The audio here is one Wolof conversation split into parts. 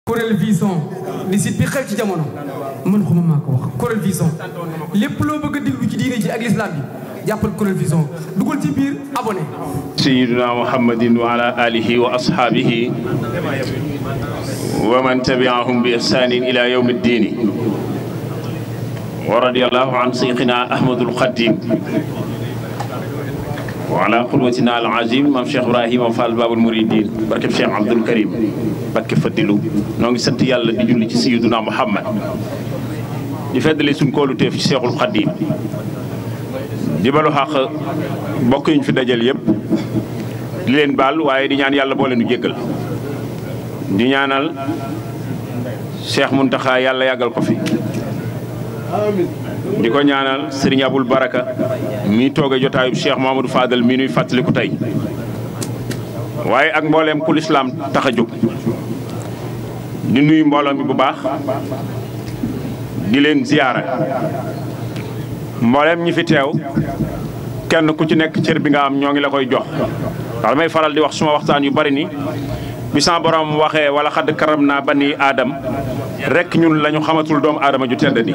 Kourel Vision di site bi xew ci jamono man xuma maa ko wax Kourel Vision lépp loo bëgg a déglu ci diine ji ak l'islam bi jàppal Kourel Vision dugal ci biir abonné. sayyidina muhammadin wa ala alihi wa ashaabihi wa man tabi'ahum bi ihsanin ila yawmi ddini wa radiyallahu an sayxina ahmadul xadim wa ala qudwatina al azim maam Cheikh Ibrahima Fall Babul Mouridine barkeb Cheikh Abdoul Karim barke Fadilu noo ngi sant yàlla di julli ci sayyidina Muhammad di feddali suñ koolu teef ci Cheikhul Xadim di balu xaq bokk yi ñu fi dajal yëpp di leen baal waaye di ñaan yàlla boo leen du jéggal di ñaanal Cheikh Muntaxa yàlla yàggal ko fi di ko ñaanal Serigne Aboul Baraka mi tooge jotaayub Cheikh Mamadou Fadal mi nuy fàttaliku tey waaye ak mbooleem ku lislaam tax a jóg di nuyu mbooloo mi bu baax di leen ziyaara mbooleem ñi fi teew kenn ku ci nekk cër bi nga am ñoo ngi la koy jox ndax damay faral di wax suma waxtaan yu bari ni bi sama borom waxee wala xadd karam naa bani aadam rek ñun la ñu xamatul doomu aadama ju tedd di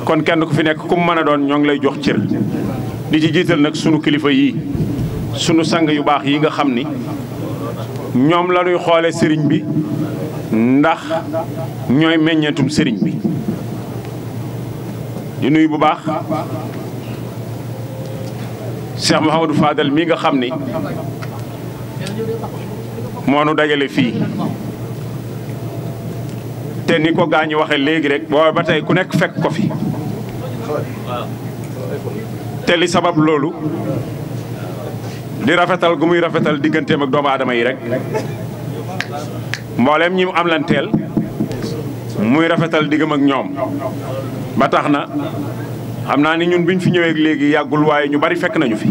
kon kenn ku fi nekk ku mu mën a doon ñoo ngi lay jox cër di ci jiital nag sunu kilifa yii sunu sang yu baax yi nga xam ni ñoom la ñuy xoole sëriñ bi ndax ñooy meññeetum sëriñ bi di nuyu bu baax Cheikh Mouhamadou Fadal mii nga xam ni moo nu dajale fii te ni ko gaañu waxe léegi rek booba ba tey ku nekk fekk ko fi te li sabab loolu di rafetal gu muy rafetal digganteem ak doomu aadama yi rek mbooleem ñi mu am lanteel muy rafetal diggam ak ñoom ba tax na xam naa ni ñun biñ fi ñëwee léegi yàggul waaye ñu bari fekk nañu fi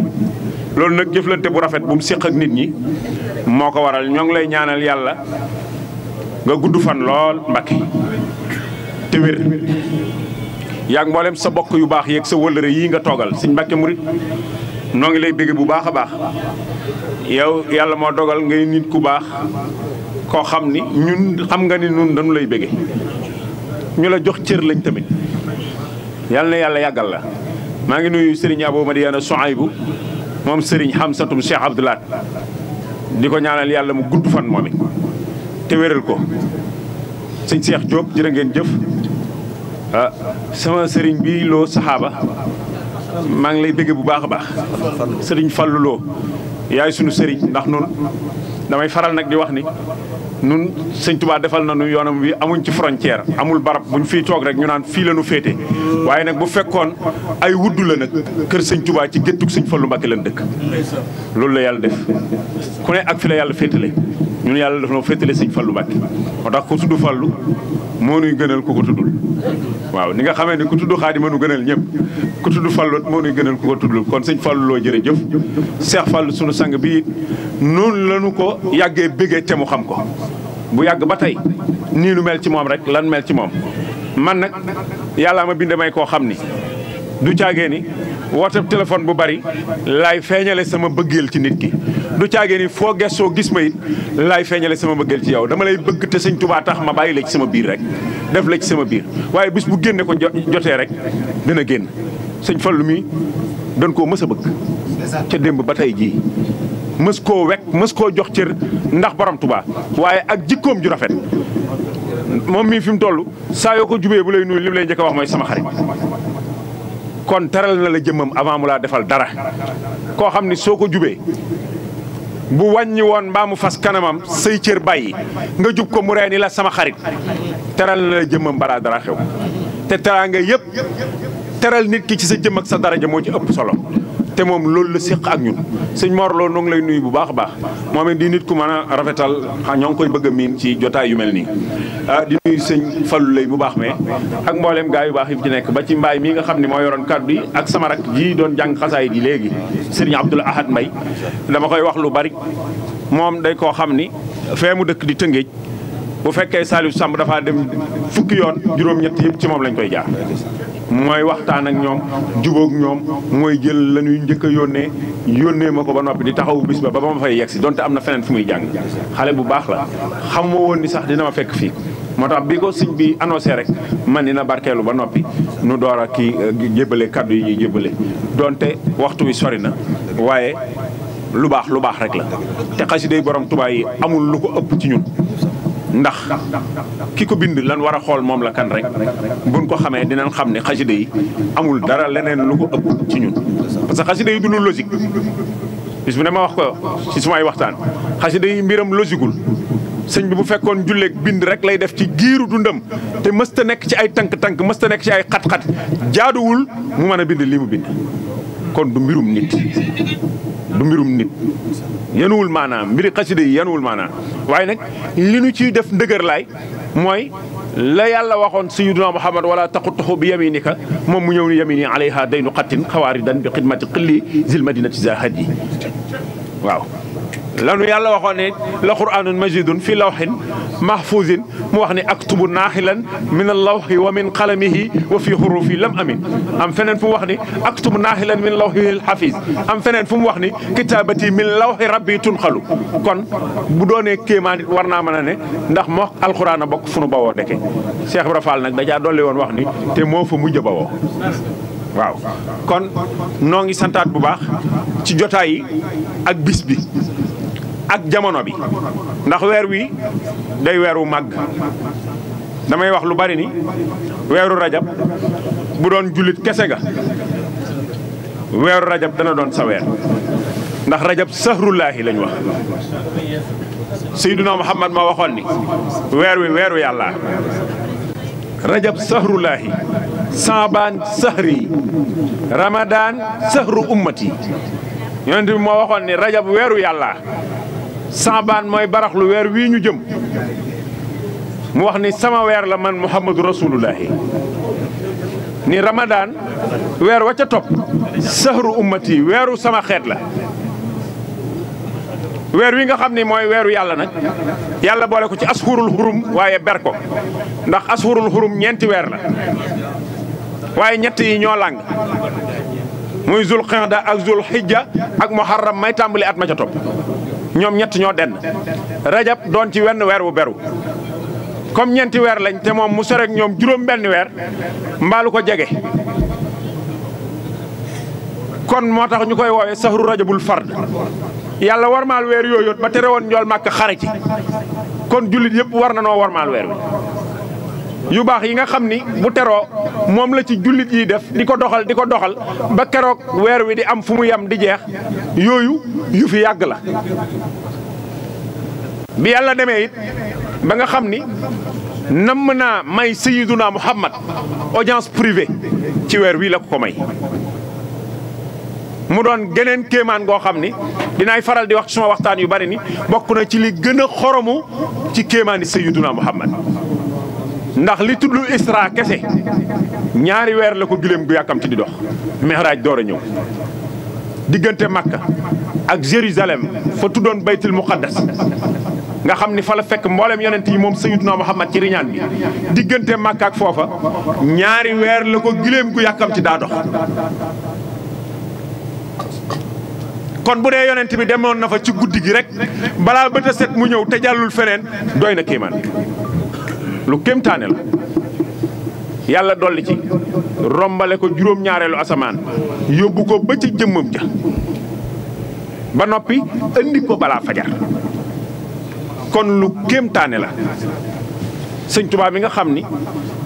loolu nag jëflante bu rafet bu mu séq ak nit ñi moo ko waral ñoo ngi lay ñaanal yàlla nga gudd fan lool Mbàkke te wér yaag mboolem sa bokk yu baax yeeg sa wëllëre yii nga toogal sëñ Mbàkke murit noo ngi lay bégg bu baax a baax yow yàlla moo dogal ngay nit ku baax koo xam ni ñun xam nga ni ñun dañu lay bégge ñu la jox cër lañ tamit yàlla na yàlla yàggal la maa ngi nuyu Serigne Abou Madiana Souaïbou moom Serigne Hamsatum Cheikh Abdoulaat di ko ñaanal yàlla mu gudd fan moom it te wéral ko sëñ Cheikh Diop jërë ngeen jëf sama Serigne bi loo saxaaba maa ngi lay bégge bu baax a baax Serigne Fallou Lo yaay sunu Serigne ndax nun damay faral nag di wax ni nun sëñ Touba defal na nu yoonam wi amuñ ci frontière amul barab buñ fii toog rek ñu naan fii la nu féete waaye nag bu fekkoon ay wuddu la nag kër sëñ Touba ci géttug sëñ Fallu Mbàkke lan dëkk loolu la yàlla def ku ne ak fi la yàlla féetale ñun yàlla def na féetale sëñ Fallu Mbàkke moo tax ku tudd Fallu moo nuy gënal ku ko tuddul waaw ni nga xamee ni ku tudd Xaadima nu gënal ñëpp ku tudd Fallu moo nuy gënal ku ko tuddul kon sëñ Fallu Loo jërëjëf Seex Fallu sunu sang bi noonu lañu ko yàggee béggee te mu xam ko bu yàgg ba tey nii lu mel ci moom rek lan mel ci moom man nag yàllaa ma bind may koo xam ni du caagee ni woote téléphone bu bari laay feeñale sama bëggeel ci nit ki du caagee ni foo gessoo gis ma it laay feeñale sama bëggeel ci yow dama lay bëgg te sëñ Touba tax ma bàyyi la ci sama biir rek def la ci sama biir waaye bis bu génne ko jotee rek dina génn sëñ Fallu mi doon koo mës a bëgg ca démb ba tey jii mës koo wekk mës koo jox cër ndax borom Touba waaye ak jikkoom ju rafet moom mii fi mu toll saa yoo ko jubee bu lay nuyu li mu lay njëkk a wax mooy sama xarit kon teral na la jëmmam avant mu laa defal dara koo xam ni soo ko jubee bu wàññi woon mbaa mu fas kanamam say cër bàyyi nga jub ko mu ree ni la sama xarit teral na la jëmmam balaa dara xew te teraa nga yëpp teral nit ki ci sa jëm ak sa daraja moo ci ëpp solo te moom loolu la séq ak ñun sëñ Mor Lo noo ngi lay nuyu bu baax a baax moom it di nit ku mën a rafetal ñoo ngi koy bëgg a miin ci jotaay yu mel nii di nuyu sëñ Fallou lay bu baax mais ak mbooleem gaa yu baax yi ci nekk ba ci mbaay mii nga xam ne moo yoroon kaddu yi ak sama rak ji doon jàng xasaay di léegi Serigne Abdoul Ahad Mbay dama koy wax lu bari moom day koo xam ni fee mu dëkk di Tëngéej bu fekkee Saliou Samb dafaa dem fukki yoon juróom-ñett yëpp ci moom lañ koy jaar mooy waxtaan ak ñoom jubóog ñoom mooy jël la ñuy njëkk a yónnee ma ko ba noppi di taxawu bis ba ma fay yegg si donte am na feneen fu muy jàng xale bu baax la xam ma woon ni sax dina ma fekk fii moo tax bi ko sëñ bi annoncé rek man dina barkeelu ba noppi nu door a kii jébbale kaddu yi ñuy jébbale donte waxtu wi sori na waaye lu baax rek la te xasida yi borom Tuubaa yi amul lu ko ëpp ci ñun ndax ki ko bind lan war a xool moom la kan rek buñ ko xamee dinañ xam ne xasida yi amul dara leneen lu ko ëpp ci ñun parce que xasida yi du lu logique bis bu ne ma wax ko ci sumay waxtaan xasida yi mbiram logiqueul sëñ bi bu fekkoon julleeg bind rek lay def ci giiru dundam te mësta nekk ci ay tànk-tànk mësta nekk ci ay xat-xat jaaduwul mu mën a bind lii mu bind kon du mbirum nit yanuwul maanaam mbiri xasida yi yanuwul maanaam waaye nag li nu ciy def ndëgër laay mooy la yàlla waxoon sayyiduna Muhammad wala taqutuhu bi yaminika moom mu ñëw ni yamini alayha daynu xattin xawaaridan bi xidmati xilli zil madinati zahad yi waaw lanu yàlla waxoon ne la qur'anun majidun fi lawhin mahfuzin mu wax ne aktubu naaxilan min allawhi wa min qalamihi wa fi xurufi lam amin am feneen fu mu wax ni aktubu naaxilan min lawhi alxafiz am feneen fu mu wax ni kitabati min lawhi rabbi tunxalu kon bu doonee kéemaan it war naa mën a ne ndax moo alquran a bokk fu nu bawoo deke Cheikh Ibra Fall nag dajaa dolli woon wax ni te moo fa mujj a bawoo waaw kon noo ngi santaat bu baax ci jotaay yi ak bis bi ak jamono bi ndax weer wi day weeru màgg damay wax lu bari ni weeru rajab bu doon jullit kese ga weeru rajab dana doon sa weer ndax rajab sahrullaahi lañ wax Seydina Muhammad ma waxoon ni weer wi weeru yàlla rajab sahrullaahi saabaan sahri ramadaan sahru ummati yonent bi moo waxoon ni rajab weeru yàlla saabaan mooy baraxlu weer wii ñu jëm mu wax ni sama weer la man muhammadu rasulullahi ni ramadaan weer wa ca topp sahru ummati weeru sama xeet la weer wi nga xam ni mooy weeru yàlla nag yàlla boole ko ci ashurul xurum waaye ber ko ndax ashurul xurum ñeenti weer la waaye ñett yi ñoo làng muy zul qa'da ak zul hijja ak muharram may tàmbali at ma ca topp ñoom ñett ñoo denn rajab doon ci wenn weer bu beru comme ñeenti weer lañ te moom mu sorek ñoom juróom benn weer mbaalu ko jege kon moo tax ñu koy woowee sahru rajabul fard yàlla warmaal weer yooyu ba tere woon njool màkk xare ci kon jullit yëpp war na noo warmaal weer wi yu baax yi nga xam ni bu teroo moom la ci jullit yi def di ko doxal ba keroog weer wi di am fu mu yem di jeex yooyu yu fi yàgg la bi yàlla demee it ba nga xam ni namm naa may Sayyiduna Muhammad audience privée ci weer wi la ko may mu doon geneen kéemaan goo xam ni dinaay faral di wax ci suma waxtaan yu bari ni bokk na ci li gën a xoromu ci kéemaani Sayyiduna Muhammad ndax li tudd Isra kese ñaari weer la ko giléem gu yàkkamti di dox Mi'raaj door a ñëw diggante Makka ak Jérusalem fa tuddoon baytul muqaddas nga xam ni fa la fekk mboolem yonent yi moom Sayyiduna Muhammad ci riñaan bi diggante Makka ak foofa ñaari weer la ko giléem gu yàkkamti daa dox kon bu dee yonent bi demoon na fa ci guddi gi rek balaa bët a set mu ñëw te jàllul feneen doy na kéemaan lu kéemtaane la yàlla dolli ci rombale ko juróom-ñaareelu asamaan yóbbu ko ba ci jëmmam ja ba noppi indi ko balaa fajar kon lu kéemtaane la sëñ Tuubaa mi nga xam ni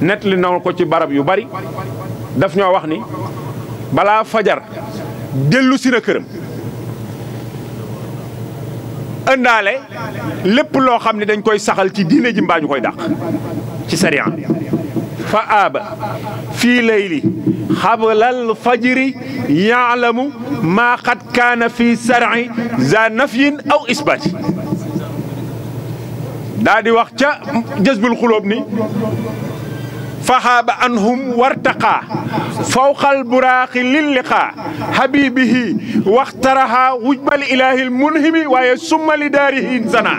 nettali na ko ci barab yu bari daf ñoo wax ni balaa fajar dellu si na këram ëndaale lépp loo xam ne dañ koy saxal ci diine ji mbaa ñu koy dàq ci sariya fa aaba fii layli xablal fajri yaalamu maa xad kaana fii sar'i za nafyin aw isbaati daa di wax ca jazbul xulóob ni faxaaba anhum wartaqaa fawqal buraaxi lilliqaa habibihi waxtaraha wujbal ilaahil munhimi waaye summa li daarihi sana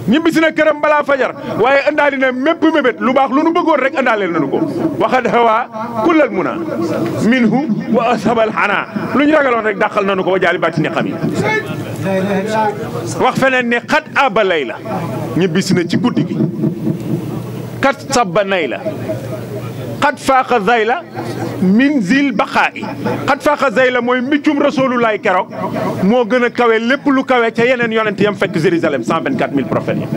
ñibbisi na këram balaa fajar waaye andaali na mépp mébét lu baax lu nu bëggoon rek andaaleel nañu ko waxad hawa kullal muna minhu wa ashabal xanaa lu ñu ragaloon rek dàqal nañu ko wa jaali baati ni xam yi wax feneen ne xat aba lay la ñibbisi na ci guddi gi kat sabba nay la xat faaxa zay la min zil baqaa i xat faaxa zay la mooy mbiccum rasulullaay keroog moo gën a kawe lépp lu kawe ca yeneen yonent yam fekk Jérusalem 124 000 prophètes yi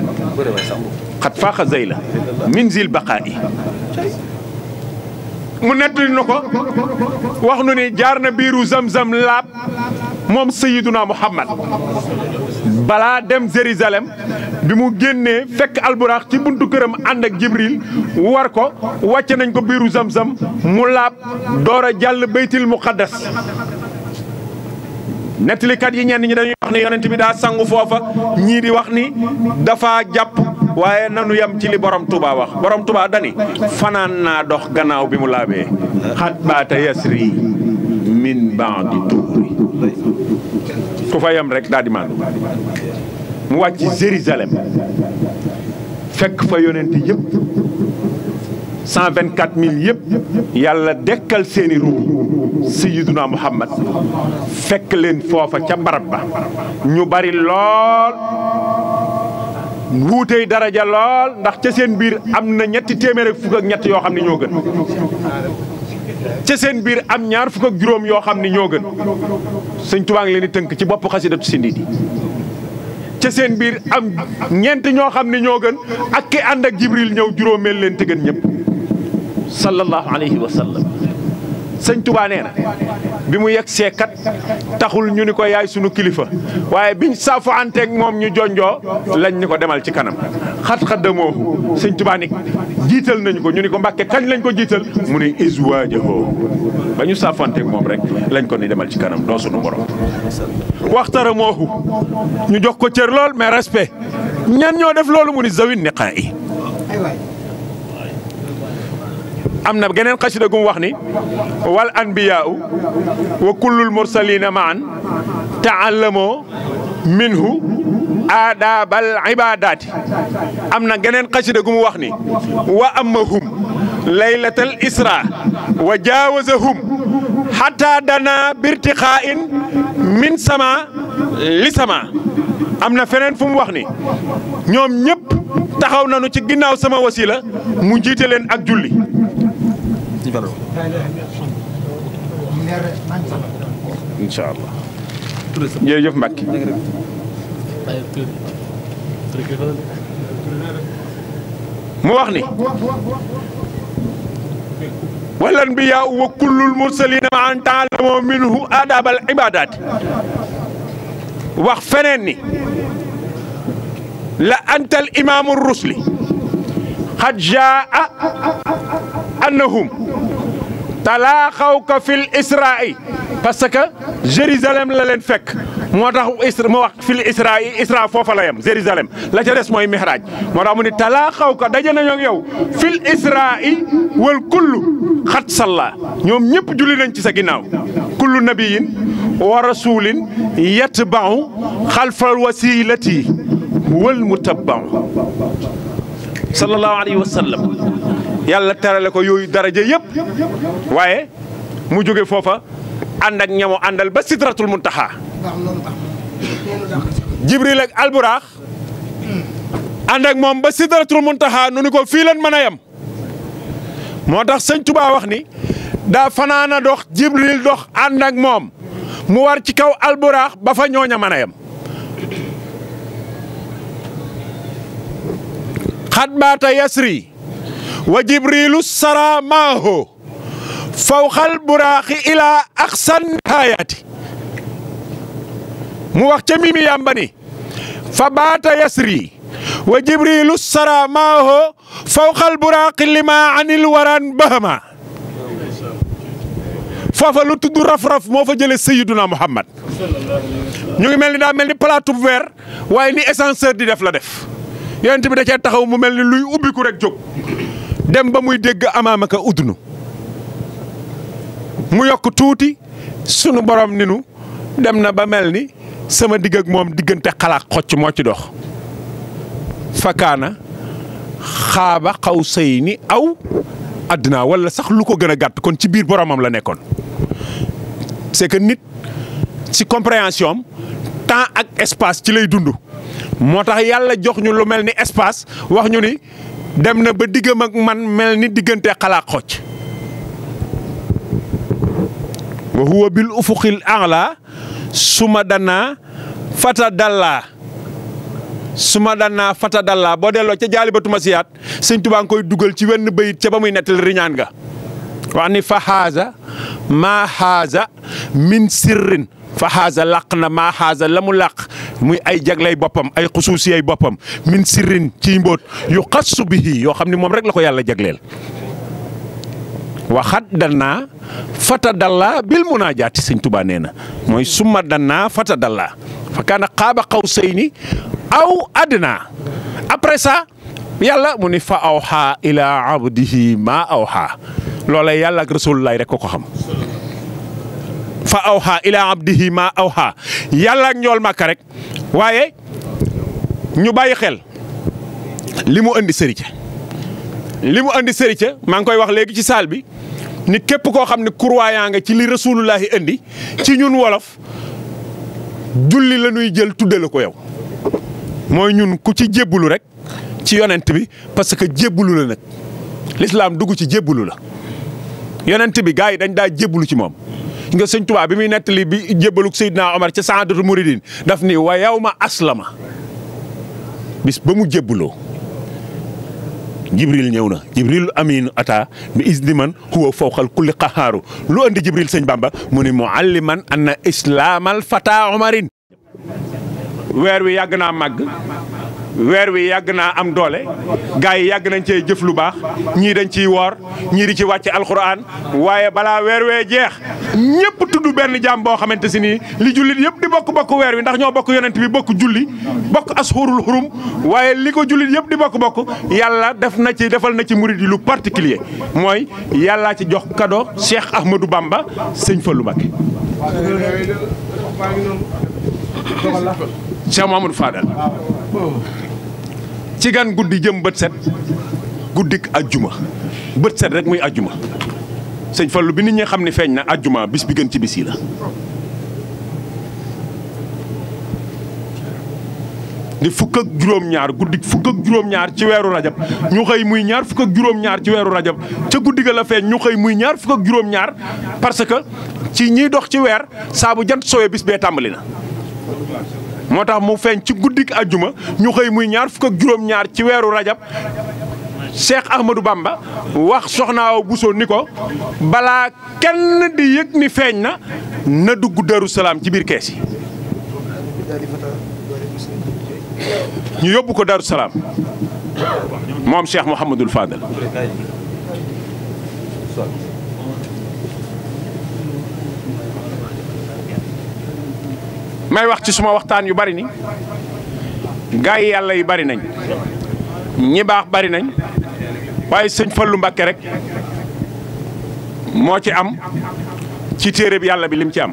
xat faaxa zay la min zil baqaa i mu nettali na ko wax nu ni jaar na biiru zamzam laab moom Sayyiduna Muhammad balaa dem Jérusalem bi mu génnee fekk alburaax ci buntu këram ànd ak Jibril war ko wàcce nañ ko biiru zamzam mu laab door a jàll baytil muqaddas nettalikat yi ñenn ñi dañuy wax ne yonent bi daa sangu foofa ñii di wax ni dafa jàpp waaye nanu yam ci li borom Touba wax borom Touba dani fanaan naa dox gannaaw bi mu laabee xat baata yasri min ba'di tuuri ku fa yam rek daal di maandu mu wàcc Jérusalem fekk fa yonent yëpp 124 000 yëpp yàlla dekkal seeni ruux Sayyiduna Muhammad fekk leen foofa ca barab ba ñu bari lool wuutey daraja lool ndax ca seen biir am na ñetti téeméer ak fukk ak ñett yoo xam ne ñoo gën ca seen biir am ñaar fukk ak juróom yoo xam ne ñoo gën Sëñ Tuubaa ngi leen di tënk ci bopp xasidatu Sindiidi ca seen biir am ñeent ñoo xam ne ñoo gën ak ki ànd ak Jibril ñëw juróomeel leen te gën ñëpp sallallahu alayhi wa sallam Sëñ Tuubaa nee na bi mu yegg seekat taxul ñu ni ko yaay sunu kilifa waaye biñ saafu anteeg moom ñu jonjoo lañ ni ko demal ci kanam xat-xaddamoohu Sëñ Tuubaa ni jiital nañu ko ñu ni ko Mbàkke kañ lañ ko jiital mu ni iswaajahoo ba ñu saafu anteeg moom rek lañ ko ni demal ci kanam doo sunu borom waxtara moohu ñu jox ko cër lool mais respect ñan ñoo def loolu mu ni zawin niqaa yi am na geneen xasida gu mu wax ni wal anbiyaau wa kullul mursalina maan taallamoo minhu aadaabal ibadaati am na geneen xasida gu mu wax ni wa ammahum laylatal isra wa jaawazahum xata dana birtixaain min sama li sama am na feneen fu mu wax ni ñoom ñëpp taxaw nañu ci ginnaaw sama wasila mu jiite leen ak julli incha allah jërëjëf Mbacke mu wax ni wal anbiyaa wa kullul mursalina ma an taalamoo minhu adabal ibadaati wax feneen ni la antal imaamu rusli xad jaa annahum talaaxawka fil isra'i parce que Jérusalem la leen fekk moo tax ma wax fil isra'i isra foofa la yem Jérusalem la ca des mooy mihraj moo tax mu ni talaaxawka daje nañoo ak yow fil isra'i wal kullu xat salla ñoom ñëpp julli nañ ci sa ginnaaw kullu nabiyin wa rasulin yatba'u xalfal wasilati wal mutabba'u sallallahu alayhi wa sallam yàlla terale ko yooyu daraja yëpp waaye mu jóge foofa ànd ak ñamo àndal ba sidratul muntaha Jibril ak alburaax ànd ak moom ba sidratul muntaha nu ni ko fii leen mën a yem moo tax Sëñ Tuubaa wax ni daa fanaana dox Jibril dox ànd ak moom mu war ci kaw alburaax ba fa ñooña mën a yem xat baata yasri wa jibrilu sara maaho fawxal buraaxi ila axsan hayaati mu wax ca mimi yàmba ni fa baata yasri wa jibrilu sara maaho fawxal buraaxi lima anil waran bahama foofa lu tudd raf-raf moo fa jële Sayyiduna Muhammad ñu ngi mel ni daa mel ni plateau vert waaye ni ascenseur di def la def yonent bi da cee taxaw mu mel ni luy ubbiku rek jóg dem ba muy dégg amaamaka udunu mu yokk tuuti sunu borom ni nu dem na ba mel ni sama digg ak moom diggante xalaat xocc moo ci dox fakaana xaaba xawsayni aw adnaa wala sax lu ko gën a gàtt kon ci biir boromam la nekkoon. c'est que nit ci compréhension am temps ak espace ci lay dund moo tax yàlla jox ñu lu mel ni espace wax ñu ni dem na ba diggam ak man mel ni diggante xalaat xocc wa huwa bil ufuqil a'la suma danaa fata dalla boo delloo ca jaalibatu masiyaat sëñ Tuubaa ngi koy dugal ci wenn bayit ca ba muy nettali riñaan nga wax ni fa xaaza maa xaaza min sirrin fa xaaza làq na maa xaaza la mu làq muy ay jaglay boppam ay xusuusiyay boppam min sirrin ciy mbóot yu xassu bihi yoo xam ni moom rek la ko yàlla jagleel waxat danaa fata dalla bil munaajaati sëñ Tuubaa nee na mooy summa danaa fata dalla fa kaana qaaba qawsayni aw adnaa après ça yàlla mu ni fa awxaa ilaa abdihi maa awxaa loola yàlla ak rasulullaay rek ko xam fa awxaa ilaa abdihi maa awxaa yàlla ak ñool màkka rek waaye ñu bàyyi xel li mu andi sëriñ maa ngi koy wax léegi ci saal bi ni képp koo xam ne croyant nga ci li rasulullahi andi ci ñun wolof julli la ñuy jël tudde la ko yow mooy ñun ku ci jébbalu rek ci yonent bi parce que jébbalu la nag l'islam dugg ci jébbalu la yonent bi gars yi dañ daa jébbalu ci moom nga sëñ Tuubaa bi muy nettali bi jébbaluk Seydina Omar ca Saadatu Muridin daf ni wa yawma aslama bis ba mu jébbaloo Jibril ñëw na Jibril amiin ata bi izni man huwa fawqal kulli qahaaru lu andi Jibril sëñ Bamba mu ni mualliman anna islaamal fata Omarin weer wi yàgg naa màgg weer wi yàgg naa am doole gars yi yàgg nañ cee jëf lu baax ñii dañ ciy woor ñii di ci wàcce alxuraan waaye balaa weer wee jeex ñëpp tudd benn jaam boo xamante si nii li jullit yëpp di bokk weer wi ndax ñoo bokk yonent bi bokk julli bokk ashurul xurum waaye li ko jullit yëpp di bokk yàlla defal na ci murid yi lu particulier mooy yàllaa ci jox cadeau Cheikh Ahmadou Bamba sëñ Fallou Mbacké Cheikh Mamadou Fadal ci gan guddi jëm bët set guddik ajjuma bët set rek muy ajjuma sëñ Fallu bi nit ñi xam ne feeñ na ajjuma bis bi gën ci bis yi la di fukk ak juróom-ñaar guddik fukk ak juróom-ñaar ci weeru rajab ñu xëy muy ñaar fukk ak juróom-ñaar ci weeru rajab ca guddi ga la feeñ ñu xëy muy ñaar fukk ak juróom-ñaar parce que ci ñiy dox ci weer saa bu jant sowee bis bee tàmbali na moo tax mu feeñ ci guddik ajjuma ñu xëy muy ñaar fukk ak juróom-ñaar ci weeru rajab Cheikh Ahmadou Bamba wax Soxna Awa Bousso ni ko balaa kenn di yëg ni feeñ na dugg Daaru Salaam ci biir kees yi ñu yóbbu ko Daaru Salaam moom Cheikh Mouhamadul Fadal may wax ci suma waxtaan yu bari ni gaa yi yàlla yi bari nañ ñi baax bari nañ waaye sëñ Fallu Mbakke rek moo ci am ci téere bi yàlla bi lim ci am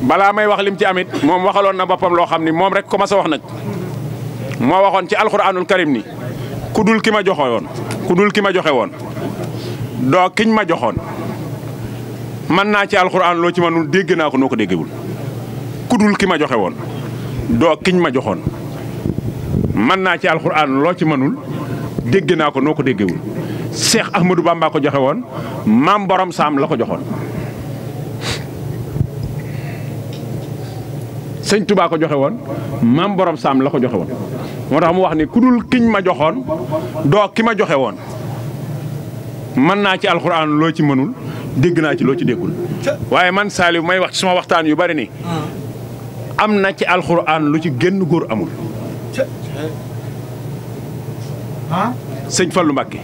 balaa may wax lim ci am it moom waxaloon na boppam loo xam ni moom rek ko ma sa wax nag moo waxoon ci alxuraanul karim ni ku dul ki ma joxe woon doo kiñ ma joxoon man naa ci alxuraan loo ci mënul dégg naa ko noo ko déggewul ku dul ki ma joxe woon doo kiñ ma joxoon man naa ci alxuraan loo ci mënul dégg naa ko noo ko déggewul Cheikh Ahmadou Bamba ko joxe woon maam borom saam la ko joxoon sëñ Touba ko joxe woon maam borom saam la ko joxe woon moo tax mu wax ni ku dul kiñ ma joxoon doo ki ma joxe woon man naa ci alxuraan loo ci mënul dégg naa ci loo ci déggul waaye man Saliou may wax ci suma waxtaan yu bari ni am na ci alxuraan lu ci génn góor amul sëñ Fallu Mbakke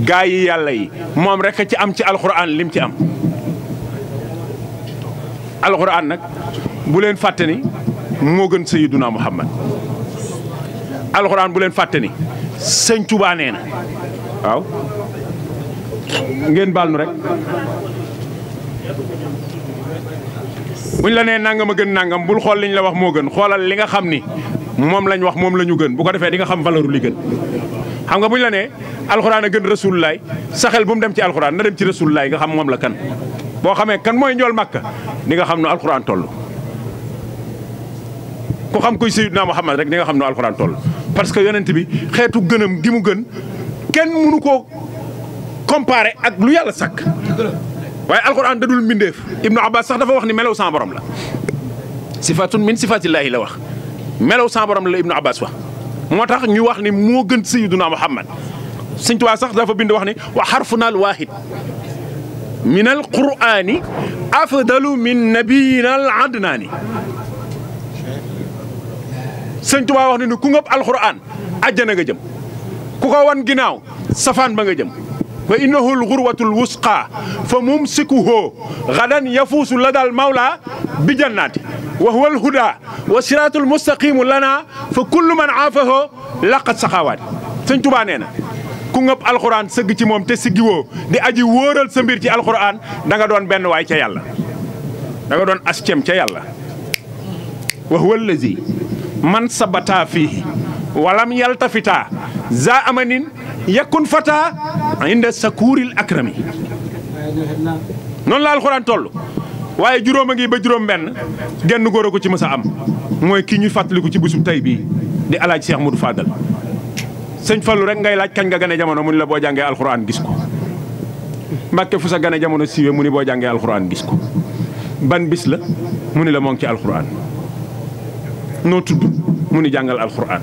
gaa yi yàlla yi moom rek ci am ci alxuraan lim ci am alxuraan nag bu leen fàtte ni moo gën Sayyiduna Muhammad alxuraan bu leen fàtte ni sëñ Tuubaa nee na waaw ngeen baal nu rek buñ la nee nangam a gën nangam bul xool liñ la wax moo gën xoolal li nga xam ni moom lañ wax moom la ñu gën bu ko defee di nga xam valeur li gën xam nga bu ñu la nee alxuraan a gën rasulullaay sa xel bu mu dem ci alxuraan na dem ci rasulullaay nga xam moom la kan boo xamee kan mooy njool Makka di nga xam nu alxuraan toll ku xam kuy Sayyidina Muhammad rek di nga xam nu alxuraan toll parce que yonent bi xeetu gënam gi mu gën kenn mënu koo comparé ak lu yàlla sàkk waaye alxuraan dadul mbindeef Ibnu Abbas sax dafa wax ni melaw sa borom la sifatun min sifatillaahi la wax melaw sa borom la Ibnu Abbas wax moo tax ñu wax ni moo gën Sayyidina Muhammad Sëñ Tuubaa sax dafa bind wax ni wa xarfunal waahid min al qur'ani afdalu min nabiyina al adnaani Sëñ Tuubaa wax ni ku ngëp alxuraan àjjana nga jëm ku ko wan ginnaaw safaan ba nga jëm wa innahu al ghurwatul wusqa fa mumsikuhu gadan yafuusu ladal mawla bi jannaati wa huwa al huda wa siraatul mustaqimu lana fa kullu man aafahu laqat saxaawaati Sëñ Tuubaa nee na ku ngëp alxuraan sëgg ci moom te siggiwoo di aji wóoral sa mbir ci alxuraan da nga doon benn waay ca yàlla da nga doon ascem ca yàlla wa huwa allazi man sabata fiihi walam yaltafita za amanin yakun fata inda sakuuril akrami noonu la alxuraan toll waaye juróom a ngi ba juróom benn genn góor a ko ci mës a am mooy kii ñuy fàttaliku ci bisub tey bii di alaaj Cheikh Modou Fadal sëñ Fallu rek ngay laaj kañ nga gane jamono mu ni la boo jàngee alxuraan gis ko Mbàkke fu sa gane jamono siiwee mu ni boo jàngee alxuraan gis ko ban bis la mu ni la moo ngi ci alxuraan noo tudd mu ni jàngal alxuraan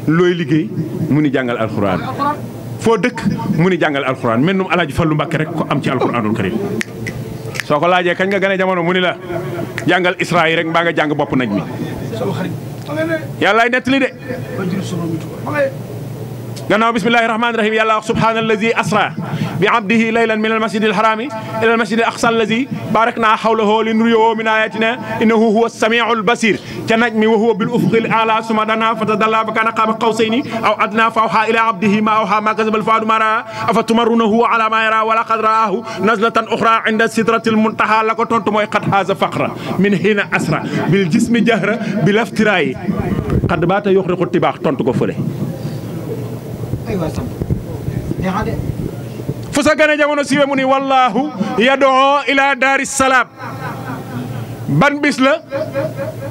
looy liggéey mu ni jàngal alxuraan foo dëkk mu ni jàngal alxuraan mel num alaaji Fallu Mbàkke rek ko am ci alxuraanul karim soo ko laajee kañ nga gane jamono mu ni la jàngal isra yi rek mbaa nga jàng bopp naj mi yàllaay nettali de gannaaw bismillahi rahmaani rahim yàlla wax subhaana allazi asra bi abdihi laylan min almasjidi alharami ila almasjidi aqsa allazi barakna hawlahu li nuriyahu min ayatina innahu huwa samiu albasir ca najmi wa huwa bil ufuqil a'la summa dana fatadalla fa kana qaba qawsayni aw adna fa awha ila abdihi ma awha ma kazaba alfuadu ma raa afa tumarrunahu ala ma yara wa laqad raahu nazlatan ukhra inda sidratil muntaha la ko tontu mooy qad haza faqra min hina asra bil jismi jahra bil iftirayi qad baata yukhriqu tibaax tontu ko fële fu sa gane jamono siiwe mu ni wallahu yad'u ila daris salaam ban bis la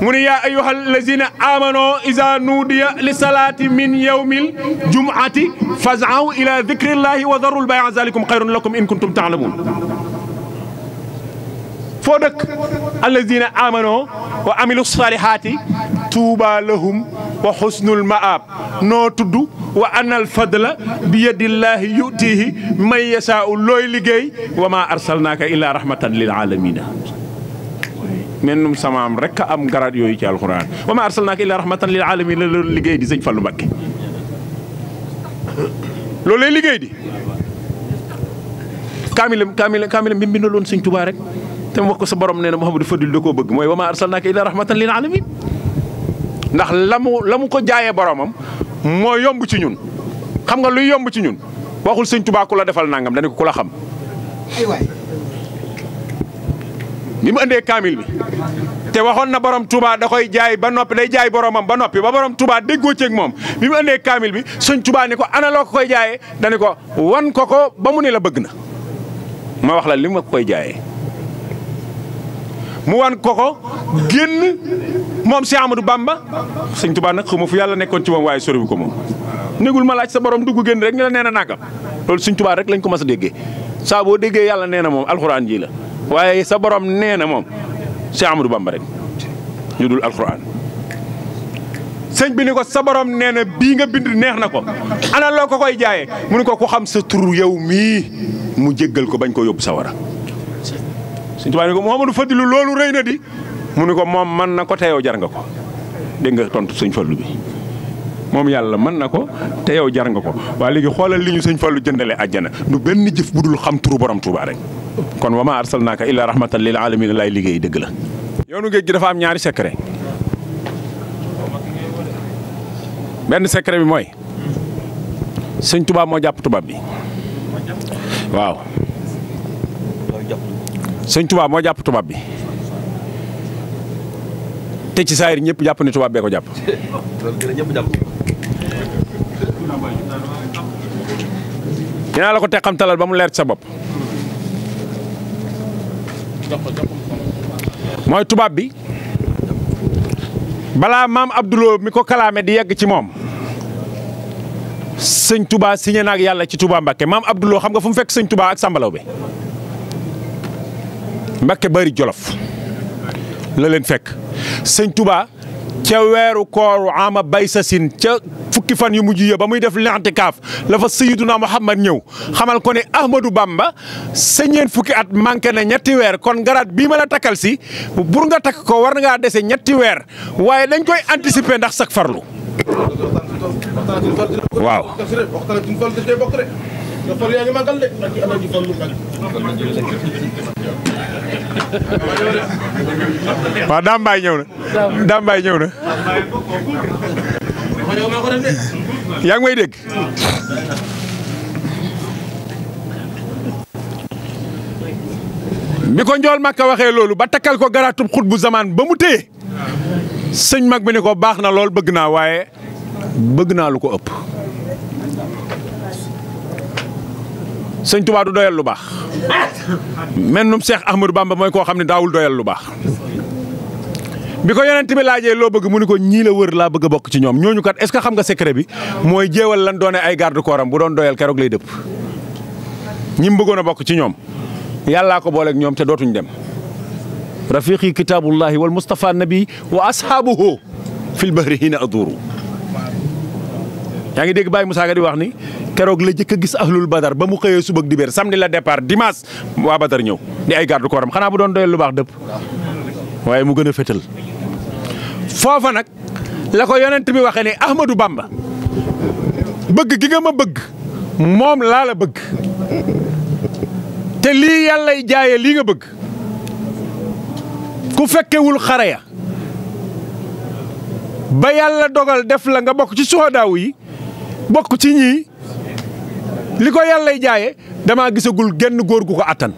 mu ni yaa ayyuhal lazina amanu iza nudiya li salati min yawmil jum'ati faz'aw ila dhikrillahi wa dharul bay'a zalikum khayrun lakum in kuntum ta'lamun foo dëkk allazina amanu wa amilu salihati tuuba lahum wa husnul ma'ab noo tudd wa anal fadla bi yadillahi yutihi man yashaa'u looy liggéey wa ma arsalnaaka illa rahmatan lil alamina mennum samaam rek am garaat yooyu ci alquran wa ma arsalnaaka illa rahmatan lil alamina la loolu liggéey di sëñ Fallu Mbakke loolu lay liggéey di kaamilam bi mu bindaloon sëñ Tuubaa rek te mu wax ko sa borom nee na Muhammadu Fadil da koo bëgg mooy wa ma arsalnaaka illa rahmatan lil alamin ndax la mu ko jaayee boromam moo yomb ci ñun xam nga luy yomb ci ñun waxul sëñ Tuubaa ku la defal nangam dañu ko ku la xam bi mu indee kaamil bi te waxoon na borom Touba da koy jaay ba noppi day jaay boromam ba noppi ba borom Touba déggoo ceeg moom bi mu indee kaamil bi sëñ Touba ni ko ana loo ko koy jaayee dañu ko wan ko ba mu ne la bëgg na ma wax la li ma koy jaayee mu wan ko génn moom si Amadou Bamba sëñ Touba nag xaw ma fu yàlla nekkoon ci moom waaye soriwu ko moom négul ma laaj sa borom dugg génn rek ñu la nee na nangam loolu sëñ Touba rek lañ ko mas a déggee saa boo déggee yàlla nee na moom alxuraan ji la waaye sa borom nee na moom si Amadou Bamba rek ñu dul alxuraan sëñ bi ni ko sa borom nee na bii nga bind neex na ko ana loo ko koy jaayee mu ni ko ku xam sa tur yow mii mu jéggal ko bañ ko yóbbu sawara sëñ Tuubaa ni ko Mouhamadou Fadilu loolu rëy na di mu ni ko moom mën na ko te yow jar nga ko dégg nga tontu sëñ Fallu bi moom yàlla mën na ko te yow jar nga ko waaye léegi xoolal li ñu sëñ Fallu jëndale àjjana du benn jëf bu dul xam turu borom Tuubaa rek kon wa maa arsalnaaka illaa rahmatan lil aalamiin laay liggéey dëgg la. yoonu géej gi dafa am ñaari secret benn secret bi mooy sëñ Tuubaa moo jàpp tubaab bi waaw sëñ Tuubaa moo jàpp tubaab bi te ci saayir ñëpp jàpp ne tubaab bee ko jàpp. dinaa la ko teqamtalal ba mu leer ci sa bopp. mooy tubaab bi balaa maam Abdoulou mi ko kalaame di yegg ci moom sëñ Touba signé na ak yàlla ci Touba Mbakke maam Abdoulou xam nga fu mu fekk sëñ Touba ak Sambalaw bi Mbakke bari Jolof la leen fekk sëñ Touba ca weeru kooru ama bay sa sin ca fukki fan yu mujj ya ba muy def l'intikaaf la fa Sayyiduna Muhammad ñëw xamal ko ne Ahmadou Bamba sa ñeen fukki at manqué na ñetti weer kon garaat bii ma la takkal si pour nga takk ko war ngaa dese ñetti weer waaye dañ koy anticiper ndax sak farlu waaw. waaw Dambaay ñëw na Dambaay ñëw na yaa ngi may dégg bi ko njool Makka waxee loolu ba takkal ko garaatub xut bu zamaan ba mu téye sëñ mag bi ni ko baax na lool bëgg naa waaye bëgg naa lu ko ëpp sëñ Touba du doyal lu baax mennum Cheikh Ahmadou Bamba mooy koo xam ne daawul doyal lu baax bi ko yonent bi laajee loo bëgg mu ni ko ñii la wër laa bëgg a bokk ci ñoom ñooñu kat est-ce que xam nga secret bi mooy jéewal lan doone ay garde corps am bu doon doyal keroog lay dëpp ñi mu bëggoon a bokk ci ñoom yàllaa ko booleeg ñoom te dootuñ dem rafiqi kitaabullahi wal mustafa nabi wa ashaabuhu fil bahri hina aduru yaa ngi dégg Baye Moussa Ka di wax ni keroog la jëkk a gis ahlul badar ba mu xëyee suba ak dibéer samedi la départ dimanche waa badar ñëw di ay garde corps am xanaa bu doon doyal lu baax dëpp waaye mu gën a fétal foofa nag la ko yonent bi waxee ne Ahmadou Bamba bëgg gi nga ma bëgg moom laa la bëgg te lii yàllay jaayee lii nga bëgg ku fekkewul xare ya ba yàlla dogal def la nga bokk ci suhadaaw yi bokk ci ñii li ko yàllay jaayee damaa gisagul genn góor gu ko attan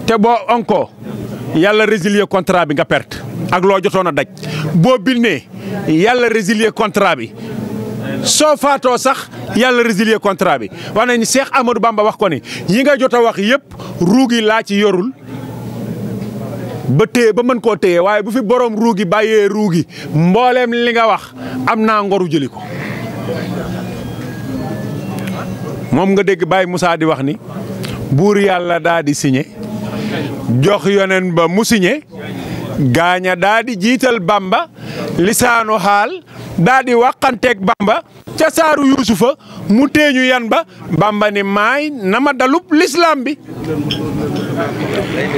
te boo onko yàlla résilier contrat bi nga perte ak loo jotoon a daj boo bindee yàlla résilier contrat bi soo faatoo sax yàlla résilier contrat bi wax nañu Cheikh Ahmadou Bamba wax ko ni yi nga jot a wax yëpp ruugi laa ci yorul ba téye ba mën koo téye waaye bu fi borom ruugi bàyyee ruugi mbooleem li nga wax am naa ngoru jëli ko moom nga dégg Baye Moussa di wax ni buur yàlla daa di signé jox yonen ba mu signé gaaña daa di jiital Bamba lisaanu xaal daa di waxanteeg Bamba ca saaru Yuusufa mu teeñu yan ba Bamba ni maay nama dalub l'islam bi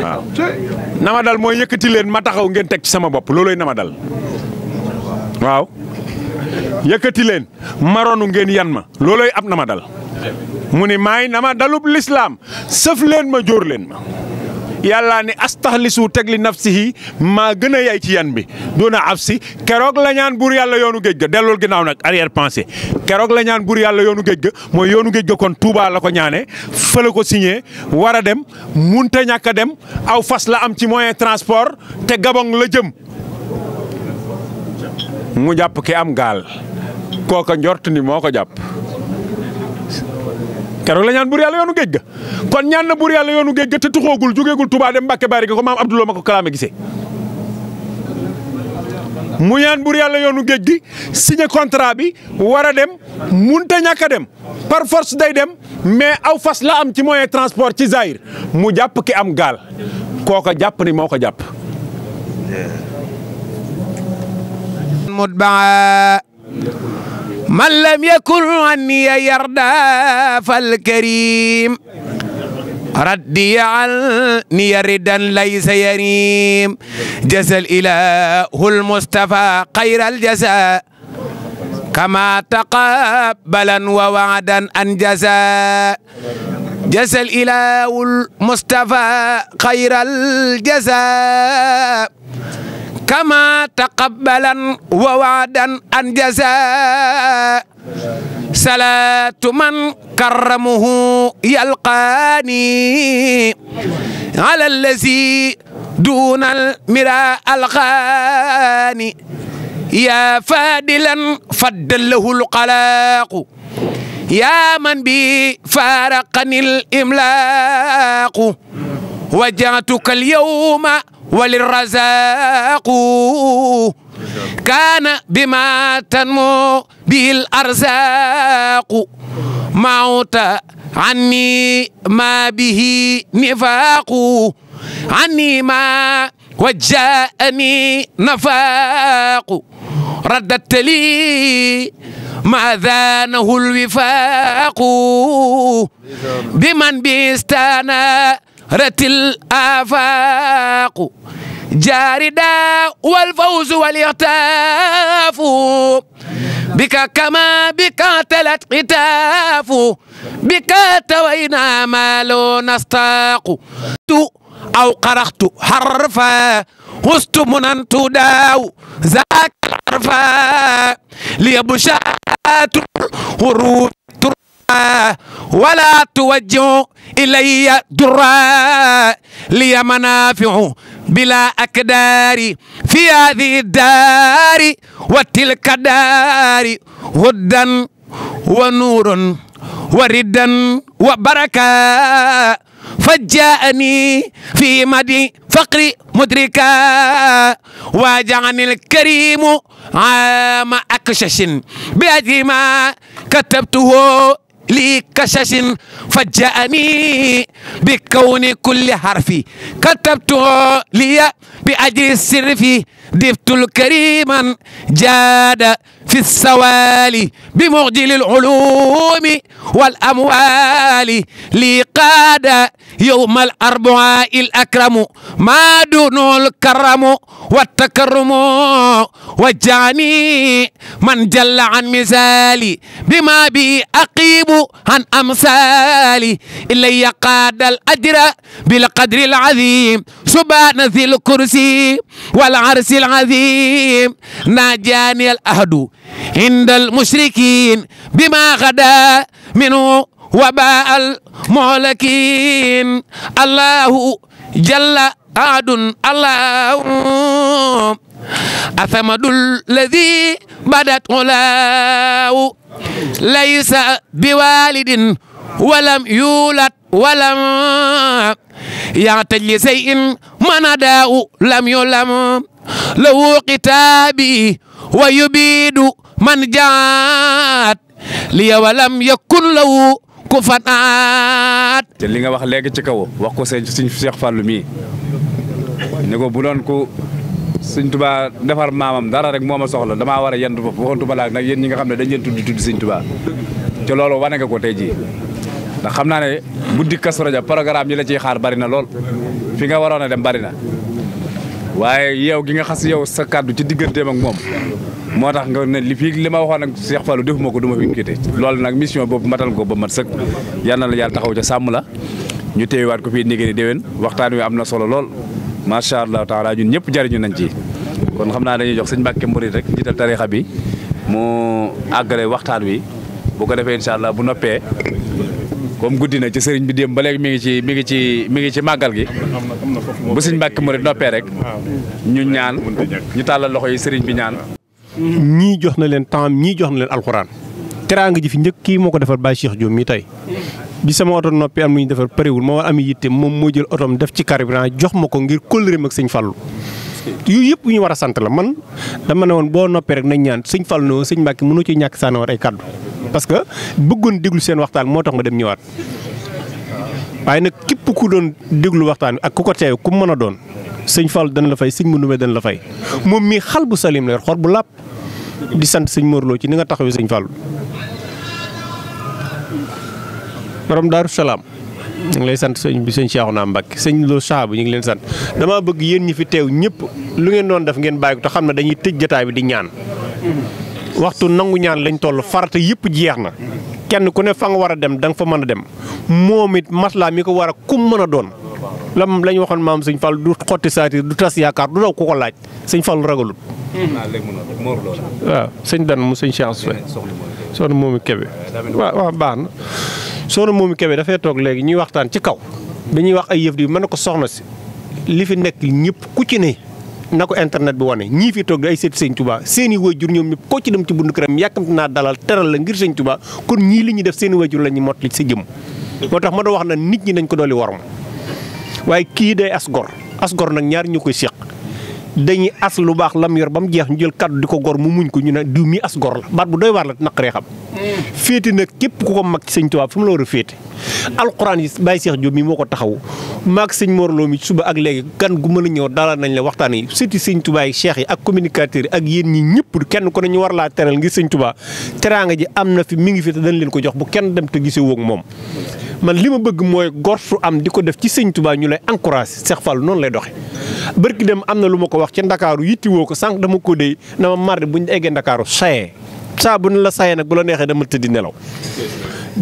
waaw nama dal mooy yëkkati leen ma taxaw ngeen teg ci sama bopp looloy nama dal waaw yëkkati leen maronu ngeen yan ma looloy ab nama dal mu ni maay nama dalub l'islam sëf leen ma jóor leen ma yàllaa ni astaxlisu tegli nafsihi maa gën a yay ci yan bi doona af si keroog la ñaan buur yàlla yoonu géej ga dellool ginnaaw nag arrière pensée keroog la ñaan buur yàlla yoonu géej ga mooy yoonu géej ga kon Touba la ko ñaane fa la ko signé war a dem munta ñàkk a dem aw fas la am ci moyen transport te Gabon la jëm mu jàpp ki am gaal kooka njort ni moo ko jàpp keroog la ñaan buur yàlla yoonu géej ga kon ñaan na buur yàlla yoonu géej ga te tuxoogul jógeegul Touba dem Mbàkke Bari ga ko maam Abdoulou ma ko kalaame gisee mu ñaan buur yàlla yoonu géej gi signé contrat bi war a dem munta ñàkk a dem par force day dem mais aw fas la am ci moyen transport ci Zahir mu jàpp ki am gaal kooka jàpp ni moo ko jàpp من لم يكن عني يرضى فالكريم ردي عني ردا ليس يريم جزى الإله المصطفى خير الجزاء كما تقبلا ووعدا أن جزاء جزى الإله المصطفى خير الجزاء كما تقبلا ووعدا أن جزاء صلاة من كرمه يلقاني على الذي دون المراء الغاني يا فادلا فدله القلاق يا من بي فارقني الإملاق وجعتك اليوم وللرزاق كان بما تنمو به الأرزاق موت عني ما به نفاق عني ما وجاءني نفاق رددت لي ما ذانه الوفاق بمن بيستنارت الآفاق جاردا والفوز واليغتاف بك كما بك تلت قتاف بك توينا ما لو نستاق أو قرأت حرفا وست منن تداو ذاك الحرفا ليبشات ورود ولا توجه إلي درا لي منافع بلا أكدار في هذه الدار وتلك الدار هدى ونور وردا وبركة فجاءني في مدي فقري مدركا واجعني الكريم عام أكشش بأجل ما كتبته لي كشش فجاءني بكون كل حرف كتبته لي بأجل السر في دفت الكريما جاد في السوالي بمعجل العلوم والأموال لي قاد يوم الأربعاء الأكرم ما دون الكرم والتكرم وجعني من جل عن مثالي بما بي أقيب عن أمثالي إلي قاد الأجر بالقدر العظيم سبحان ذي الكرسي والعرس العظيم ناجاني الأهد عند المشركين بما غدا منه وباء المهلكين الله جل أحد الله أثمد الذي بدت علاه ليس بوالد ولم يولد ولم يعتج لشيء من أداه لم يلم له كتابي ويبيد من جاءت لي ولم يكن له كفنات te li nga wax léegi ci kaw wax ko sëñ Cheikh Fallou mii ne ko bu doon ko sëñ Touba defar maamam dara rek moo ma soxla damaa war a yendu foofu waxoon Touba laag nag yéen ñi nga xam ne dañ leen tudd sëñ Touba ci loolu wane nga ko tey jii ndax xam naa ne guddi Kazu Rajab programme yi la ciy xaar bari na lool fi nga waroon a dem bari na waaye yow gi nga xas yow sa kàddu ci digganteem ak moom moo tax nga ne li fii li ma waxoon ak Cheikh Fallou defuma ko du ma fi inquiété loolu nag mission boobu matal ko ba mat sëkk yal na la yàlla taxaw ca sàmm la ñu téyewaat ko fii négé ni déwén waxtaan wi am na solo lool macha allah taala ñun ñëpp jariñu nañ ci kon xam naa dañuy jox sëñ Mbàkke Murid rek jiital tarixa bi mu àggale waxtaan wi bu ko defee incha allah bu noppee comme guddi na ci sëriñ bi dem ba léegi mi ngi ci màggal gi bu sëñ Mbàkke Murid noppee rek ñu ñaan ñu tàllal loxo yi sëriñ bi ñaan. ñii jox na leen temps ñii jox na leen alxuraan teraanga ji fi njëkk kii moo ko defar Baye Cheikh Diop mii tey bi sama oto noppi am lu ñu defar parewul ma war ami yitte moom moo jël otoom def ci carburant jox ma ko ngir kóllëreem ak sëñ Fallou yooyu yëpp ñu war a sant la man dama ne woon boo noppee rek nañ ñaan sëñ Fallou ne woon sëñ Mbacke mënoo ci ñàkk sànni war ay kaddu parce que bëggoon déglu seen waxtaan moo tax ma dem ñëwaat waaye nag képp ku doon déglu waxtaan ak ku ko teew ku mën a doon sëñ Fallou dana la fay sëñ Manoumbe dana la fay moom mii xal bu salim la yor xol bu làpp di sant sëñ Morlo ci ni nga taxawee sëñ Fallou borom Daaru Salaam ñu ngi lay sant sëñ bi sëñ Cheikhouna Mbacke sëñ Lo Saabu ñu ngi leen sant damaa bëgg yéen ñi fi teew ñëpp lu ngeen doon def ngeen bàyyi ko te xam ne dañuy tëj jotaay bi di ñaan waxtu nangu ñaan lañ toll farata yëpp jeex na kenn ku ne fa nga war a dem da nga fa mën a dem moom it maslaa mi ko war a kum mën a doon lam la ñu waxoon maam sëñ Fallou du xotti saati du tas yaakaar du daw ku ko laaj sëñ Fallou ragalut waaw sëñ Dan mu sëñ Cheikh Asfay soxna moomi Kébé waaw baax na soxna moomi Kébé dafay toog léegi ñuy waxtaan ci kaw dañuy wax ay yëf di mën na ko soxna si li fi nekk ñëpp ku ci ne na ko internet bi wane ñii fi toog di ay seeti sëñ Touba seeni waajur ñoom ñëpp koo ci dem ci bundu këram yàkkamti naa dalal teral la ngir sëñ Touba kon ñii li ñuy def seeni waajur la ñuy mottali ci sa jëm moo tax ma doon wax na nit ñi nañ ko dooli worma waaye kii day as gor nag ñaar ñu koy séq dañuy as lu baax lam yor ba mu jeex ñu jël kaddu di ko gor mu muñ ko ñu ne diw mi as gor la baat bu doy waar la naqaree xam féete nag képp ku ko mag ci sëñ Touba fu mu la war a féete alxuraan yi Baye Cheikh Diop mi moo ko taxaw maag sëñ Mor Lo mi suba ak léegi gan gu mën a ñëw dalal nañ la waxtaan yi surtout sëñ Touba yi cheikh yi ak communicateurs yi ak yéen ñi ñëpp kenn ku ne ñu war laa teral ngir sëñ Touba teraanga ji am na fi mi ngi fi te dañ leen ko jox bu kenn dem te gisee woog moom man li ma bëgg mooy gor su am di ko def ci sëñ Touba ñu lay encouragé Cheikh Fall noonu lay doxe bërki dem am na lu ma ko wax ci Ndakaaru yitti woo ko sànq dama ko déy na ma mardi buñ eggee Ndakaaru sayee saa bu ne la sayee nag bu la neexee dama tëddi nelaw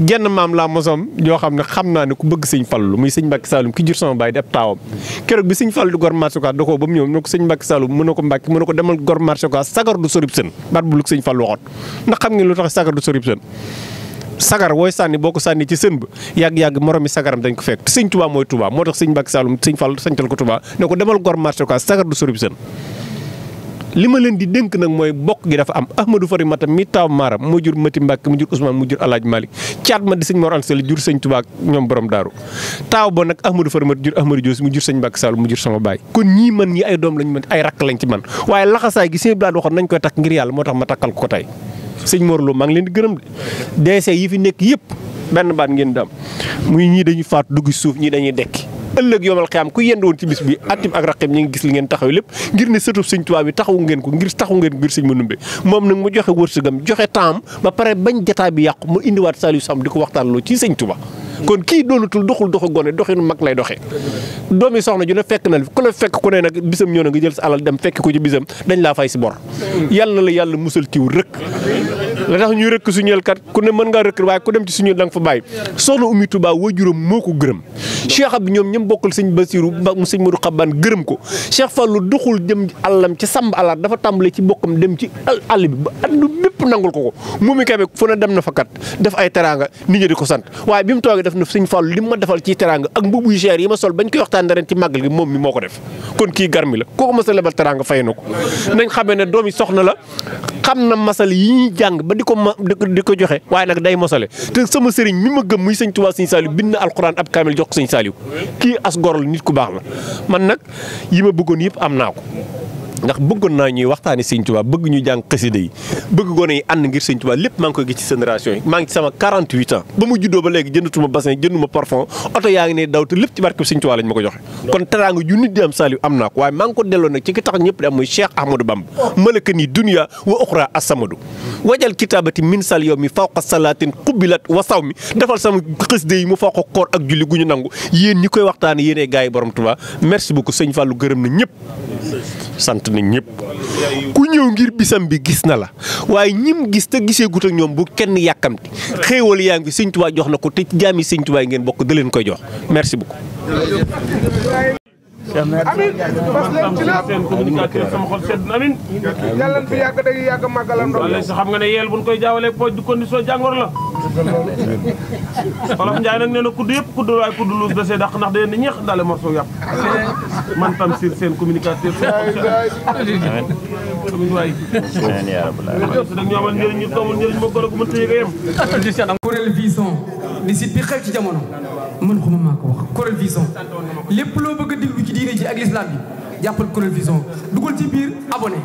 genn maam laa mosom yoo xam ne xam naa ne ku bëgg sëñ Fallu muy sëñ Mbàkke Saalum ki jur sama baay di ab taawam keroog bi sëñ Fallu di gor marché ko da koo ba mu ñëw ne ko sëñ Mbàkke Saalum mu ne ko Mbàkke mu ne ko demal gor marché ko sagar du sorib sën baat bu lu sëñ Fallu waxoon ndax xam ngeen lu tax sagar du sorib sën sagar wooy sànni boo ko sànni ci sën ba yàgg-yàgg moromi sagaram dañ ko fekk te sëñ Touba mooy Touba moo tax sëñ Mbàkke Saalum sëñ Fallu sañtal ko Touba ne ko demal gor marché ko sagar du sorib sën li ma leen di dénk nag mooy bokk gi dafa am Ahmadou Fari Mata mi taaw maaram mu jur Mati Mbàkke mu jur Ousmane mu jur Alaaji Malik caat ma di sëñ Mor Anta Sali jur sëñ Touba ñoom borom daaru taaw ba nag Ahmadou Fari Mata jur Ahmadou Dios mu jur sëñ Mbàkke Saalum mu jur sama baay kon ñii man ñi ay doom lañ man ay rakk lañ ci man waaye laxasaay gi sëñ Blaat waxoon nañ koy takk ngir yàlla moo tax ma takkal ko tey sëñ Mor Lo maa ngi leen di gërëm de DC yi fi nekk yëpp benn baat ngeen di am muy ñii dañuy faatu dugg suuf ñii dañuy dekki ëllëg yomal xiyam ku yend woon ci bis bi atim ak raqib ñi ngi gis li ngeen taxaw lépp ngir ne sëtub sëñ Tuubaa bi taxawu ngeen ko ngir sëñ Manumbe moom nag mu joxe wërsëgam joxe temps ba pare bañ jotaay bi yàqu mu indiwaat Saliou Samb di ko waxtaan loo ci sëñ Tuubaa kon kii doonatul doxul doxu gone doxinu mag lay doxee doomi soxna ju ne fekk na ku la fekk ku ne nag bisam ñëw na nga jël sa alal dem fekk ko ci bisam dañ laa fay si bor yàlla na la yàlla musal ciw rëkk la tax ñuy rëkk suñeel kat ku ne mën ngaa rëkk waaye ku dem ci suñu da nga fa bàyyi soxna Oumy Touba waajuram moo ko gërëm Cheikh Abdou ñoom ñëm bokkal sëñ Basiru ba mu sëñ Modou Xaban gërëm ko Cheikh Fallou doxul jëm àllam ci sàmb alaat dafa tàmbale ci bokkam dem ci àll bi ba addu bépp nangul ko mu mi kebe fu ne dem na fa kat def ay teraanga nit ñi di ko sant waaye bi mu toogee def na sëñ Fallou li ma defal ci teraanga ak mbubu yu cher yi ma sol bañ koy waxtaan ren ci màggal gi moom mi moo ko def kon kii garmi la kooku ma sa lebal teraanga fay na ko nañ xamee ne doomi soxna la xam na masal yi ñuy jàng ba di ko joxe waaye nag day mosale te sama sëriñ mi ma gëm muy sëñ Tuubaa sëñ Saliou bind na alxuraan ab kaamil jox ko sëñ Saliou kii as gor la nit ku baax la man nag yi ma bëggoon yëpp am naa ko ndax bëggoon naa ñuy waxtaani sëñ Tuubaa bëgg ñu jàng xasida yi bëgg gone yi ànd ngir sëñ Tuubaa lépp maa ngi koy gis ci génération yi maa ngi ci sama 48 ans ba mu juddoo ba léegi jëndatuma bassin jënduma parfum oto yaa ngi ne daw te lépp ci barke sëñ Tuubaa lañ ma ko joxe kon teraanga ju nit di am Saliou am naa ko waaye maa ngi ko delloo nag ci ki tax ñëpp di am muy Cheikh Ahmadou Bamba malaka ni dunya wa uxra asamadu wajal kitaabati min sal yow mi fawqa salaatin qubbilat wa saw mi defal sama xasida yi mu fawqa koor ak julli gu ñu nangu yéen ñi koy waxtaane yéenee gars yi borom Tuubaa merci beaucoup sëñ Fallou gërëm na ñëpp sant nañ ñëpp ku ñëw ngir bisam bi gis na la waaye ñim gis te gisee gut ak ñoom bu kenn yàkkamti xéewal yaa ngi fi sëñ Tuubaa jox na ko te jaami sëñ Tuubaa ngeen bokk da leen koy jox merci beaucoup. amiin seen communicateur sama xol sedd na amiin yàlla na fi yàgg day yàgg màggalam wala sa xam nga ne yeel buñ koy jaawalee pooj du condition jàngoro la Wolof Njaay nag nee na kudd yëpp kudd waaye kudd luus da see dàq ndax day ne ñeex daale morceau yàpp man tam si seen communicateur amiin waay dag ñoo amal njëriñ ñu toomul njëriñ moo gën a ko mën tëye nga yem Corel Vision di site bi xew ci jamono mën xuma maa ko wax Corel Vision lépp loo bëgg a déglu ci diine ji ak l'islam bi jàppal Corel Vision dugal ci biir abonné